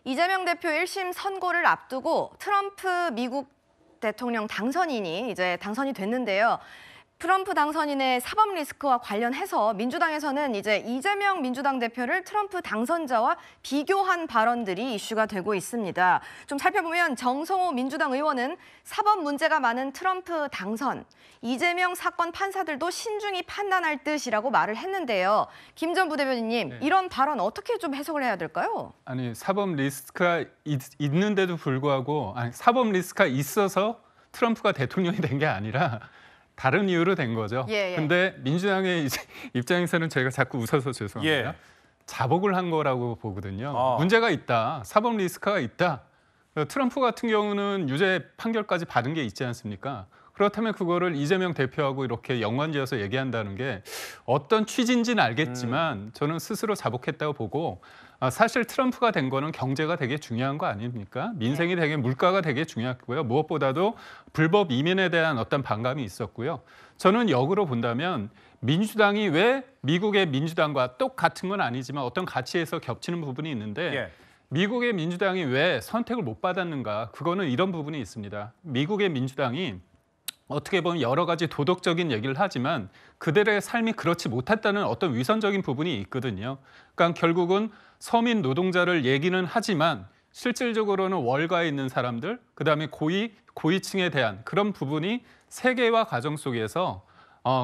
이재명 대표 1심 선고를 앞두고 트럼프 미국 대통령 당선인이 이제 당선이 됐는데요. 트럼프 당선인의 사법 리스크와 관련해서 민주당에서는 이제 이재명 민주당 대표를 트럼프 당선자와 비교한 발언들이 이슈가 되고 있습니다. 좀 살펴보면 정성호 민주당 의원은 사법 문제가 많은 트럼프 당선, 이재명 사건 판사들도 신중히 판단할 뜻이라고 말을 했는데요. 김 전 부대변인님, 네. 이런 발언 어떻게 좀 해석을 해야 될까요? 아니, 사법 리스크가 있는데도 불구하고 사법 리스크가 있어서 트럼프가 대통령이 된 게 아니라 다른 이유로 된 거죠. 예. 근데 민주당의 입장에서는 저희가 자꾸 웃어서 죄송합니다. 예. 자복을 한 거라고 보거든요. 아. 문제가 있다. 사법 리스크가 있다. 트럼프 같은 경우는 유죄 판결까지 받은 게 있지 않습니까? 그렇다면 그거를 이재명 대표하고 이렇게 연관지어서 얘기한다는 게 어떤 취지인지는 알겠지만 저는 스스로 자복했다고 보고 사실 트럼프가 된 거는 경제가 되게 중요한 거 아닙니까? 민생이 되게 물가가 되게 중요했고요. 무엇보다도 불법 이민에 대한 어떤 반감이 있었고요. 저는 역으로 본다면 민주당이 왜 미국의 민주당과 똑같은 건 아니지만 어떤 가치에서 겹치는 부분이 있는데 예. 미국의 민주당이 왜 선택을 못 받았는가? 그거는 이런 부분이 있습니다. 미국의 민주당이 어떻게 보면 여러 가지 도덕적인 얘기를 하지만 그들의 삶이 그렇지 못했다는 어떤 위선적인 부분이 있거든요. 그러니까 결국은 서민 노동자를 얘기는 하지만 실질적으로는 월가에 있는 사람들, 그다음에 고위층에 대한 그런 부분이 세계화 과정 속에서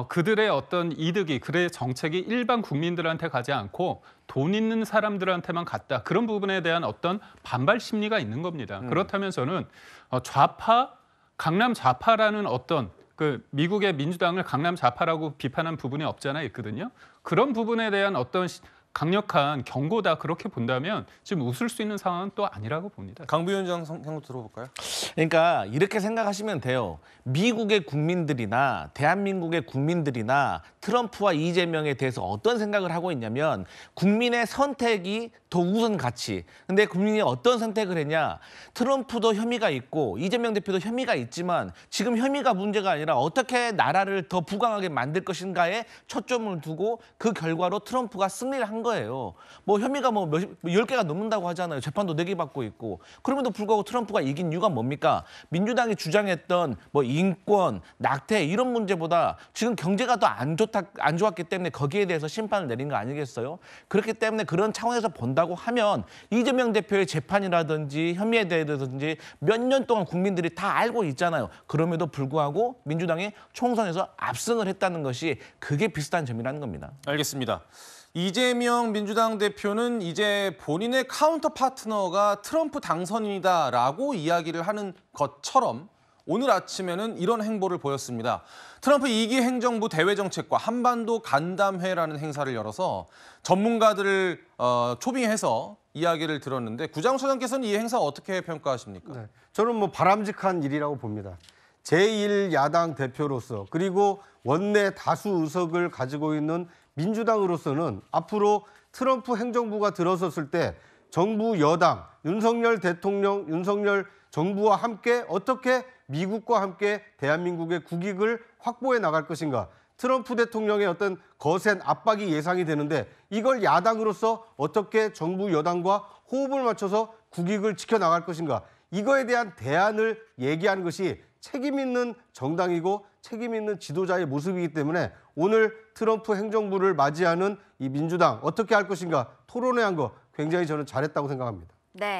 그들의 어떤 이득이, 그들의 정책이 일반 국민들한테 가지 않고 돈 있는 사람들한테만 갔다. 그런 부분에 대한 어떤 반발 심리가 있는 겁니다. 그렇다면 저는 강남 좌파라는 어떤 그 미국의 민주당을 강남 좌파라고 비판한 부분이 없잖아 있거든요. 그런 부분에 대한 어떤 강력한 경고다 그렇게 본다면 지금 웃을 수 있는 상황은 또 아니라고 봅니다. 강 부위원장 생각 들어볼까요? 그러니까 이렇게 생각하시면 돼요. 미국의 국민들이나 대한민국의 국민들이나 트럼프와 이재명에 대해서 어떤 생각을 하고 있냐면 국민의 선택이 더 우선 가치. 근데 국민이 어떤 선택을 했냐? 트럼프도 혐의가 있고 이재명 대표도 혐의가 있지만 지금 혐의가 문제가 아니라 어떻게 나라를 더 부강하게 만들 것인가에 초점을 두고 그 결과로 트럼프가 승리를 한 거예요. 뭐 혐의가 10개가 넘는다고 하잖아요. 재판도 4개 받고 있고. 그럼에도 불구하고 트럼프가 이긴 이유가 뭡니까? 민주당이 주장했던 뭐 인권, 낙태 이런 문제보다 지금 경제가 더 안 좋았기 때문에 거기에 대해서 심판을 내린 거 아니겠어요? 그렇기 때문에 그런 차원에서 본다고 하면 이재명 대표의 재판이라든지 혐의에 대해서든지 몇 년 동안 국민들이 다 알고 있잖아요. 그럼에도 불구하고 민주당이 총선에서 압승을 했다는 것이 그게 비슷한 점이라는 겁니다. 알겠습니다. 이재명 민주당 대표는 이제 본인의 카운터 파트너가 트럼프 당선인이다라고 이야기를 하는 것처럼 오늘 아침에는 이런 행보를 보였습니다. 트럼프 2기 행정부 대외정책과 한반도 간담회라는 행사를 열어서 전문가들을 초빙해서 이야기를 들었는데 구장우 소장께서는 이 행사 어떻게 평가하십니까? 네, 저는 바람직한 일이라고 봅니다. 제1야당 대표로서 그리고 원내 다수 의석을 가지고 있는 민주당으로서는 앞으로 트럼프 행정부가 들어섰을 때 정부 여당, 윤석열 대통령, 윤석열 정부와 함께 어떻게 미국과 함께 대한민국의 국익을 확보해 나갈 것인가. 트럼프 대통령의 어떤 거센 압박이 예상이 되는데 이걸 야당으로서 어떻게 정부 여당과 호흡을 맞춰서 국익을 지켜나갈 것인가. 이거에 대한 대안을 얘기하는 것이 책임 있는 정당이고 책임 있는 지도자의 모습이기 때문에 오늘 트럼프 행정부를 맞이하는 이 민주당 어떻게 할 것인가 토론회 한 거 굉장히 저는 잘했다고 생각합니다. 네.